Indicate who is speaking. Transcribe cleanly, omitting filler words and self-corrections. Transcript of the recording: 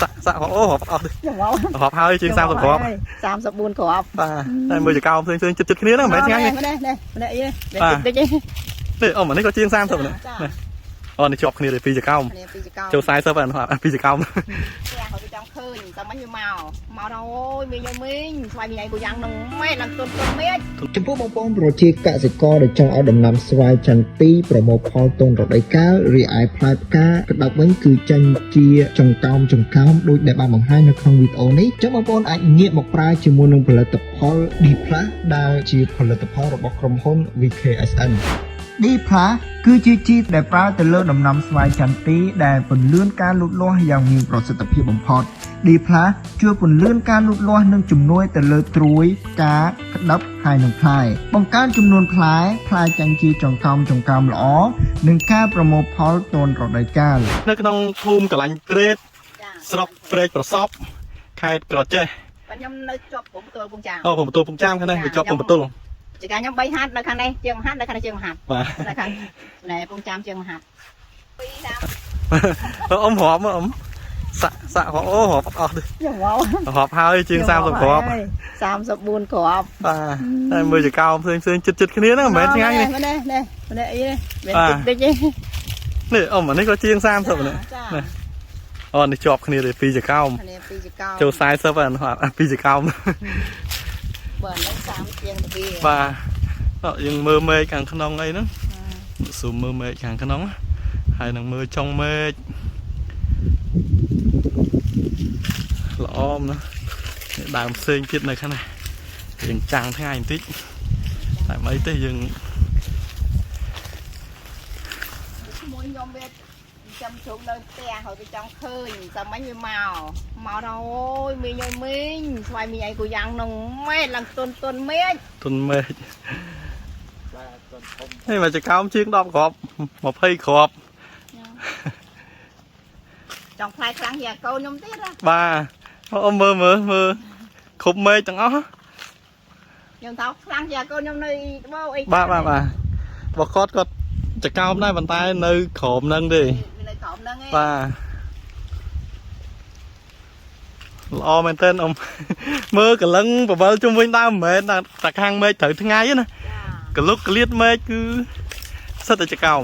Speaker 1: สะโอ้หอบเฮาจริงสามสอบ
Speaker 2: 34ขอบ
Speaker 1: ได้มือจะเก่าเพื่อนจุดๆนี้นะเหมือนยังไงนี่เอาเหมือนนี่ก็จริงสามสอบเนี่ยอ๋อนี่จบนี้เลยปีจะเก่าเจ้าสายเซิร์ฟอ่ะปีจะเก่า
Speaker 2: เขาจะจังคืนแต่ไม่มีเมาเราโอ้ยมียมิงสวายมีไอ้กูยังนึงไม่ลังต้นเม็ด
Speaker 3: ចំពោះបងប្អូនប្រជាកសិករដែលចង់ឲ្យដំណាំស្វាយចន្ទទីប្រមូលផលទាន់រដូវកាលរីឯផ្លែផ្កាក្តាប់វិញគឺចេញជាចង្កោមដូចដែលបានបង្ហាញនៅក្នុងវីដេអូនេះចឹងបងប្អូនអាចងាកមកប្រើជាមួយនឹងផលិតផល D+ ដែលជាផលិតផលរបស់ក្រុមហ៊ុន VKSN D+ គឺជាជីដែលប្រើទៅលើដំណាំស្វាយចន្ទទីដែលពន្លឿនការលូតលាស់យ៉ាងមានប្រសិទ្ធភាពបំផុត D+ ជួយពន្លឿនការលូតលាស់និងជំនួយទៅលើត្រួយផ្កាក្តាប់ហើយនិងផ្លែបង្កើនចំនួនផ្លែចាញ់ជាចង្កោមល្អនិងការប្រមូលផលទាន់រដូវកាល
Speaker 1: នៅក្នុងភូមិកន្លែងក្រេតស្រុកព្រែកប្រសពខេត្តក្រចេះ
Speaker 2: ខ្ញុំនៅជាប់ព្រំប្រទល់ពងចាម
Speaker 1: អូព្រំប្រទល់ពងចាមខាងនេះវាជាប់ព្រំប្រទល់
Speaker 2: ជាការខ្ញុំ3ហាត់នៅខាងនេះជាងហាត់នៅខាងនេះជាងហាត់
Speaker 1: បាទ
Speaker 2: នៅខាងណែពងចាមជាងហាត់
Speaker 1: អ៊ំហប់អ៊ំសក់អូហប់អស់ហប់ហើយជាង30គ្រាប់
Speaker 2: 34គ្រាប់
Speaker 1: បាទតែមើលចកោផ្សេងចិត្តគ្នាហ្នឹងមិនមែនឆ្ងាយនេះ
Speaker 2: នេះអីតិច
Speaker 1: នេះអ៊ំអានេះក៏ជាង30នេះអូនេះជាប់គ្នាទេ2ចកោចូល40អា2ចកោ
Speaker 2: បើនេះ30ជាងទៅ
Speaker 1: បាទយើងមើលមេឃខាងក្នុងអីហ្នឹងស៊ូមមើលមេឃខាងក្នុងហើយនឹងមើលចុងមេឃល្អណាស់ដើមផ្សេងទៀតនៅខាងណាយើងចាំងថ្ងៃបន្តិចតែមិនអីទេយើង
Speaker 2: មួយខ្ញុំវាចាំជុំនៅផ្ទះហើយវាចង់ឃើញតែមិនវាមកដល់អូយមីញយមីងស្វ័យមីអីគូយ៉ាងនឹងមេឡើងទុនមេឃ
Speaker 1: នេះមកចកោមជាង10គ្រាប់20គ្រាប់
Speaker 2: ចង់ផ្លែខ្លាំងជាកូនខ្ញុំទៀត
Speaker 1: បាទអ៊ំមើលគ្រប់មេឃទាំងអស់
Speaker 2: ខ្ញុំថាខ្លាំងជាកូនខ្ញុំនៅត្បូងអី
Speaker 1: បាទបើគាត់ចកោមដែរប៉ុន្តែនៅក្រោមហ្នឹងទេ
Speaker 2: នៅក្រោមហ្នឹងឯង
Speaker 1: បាទល្អមែនតើអ៊ំមើលកលឹងបវលជុំវិញដើមមិនមែនតែខាងមេឃត្រូវថ្ងៃណាកលុកក្លៀតមេឃគឺសិតតែចកោម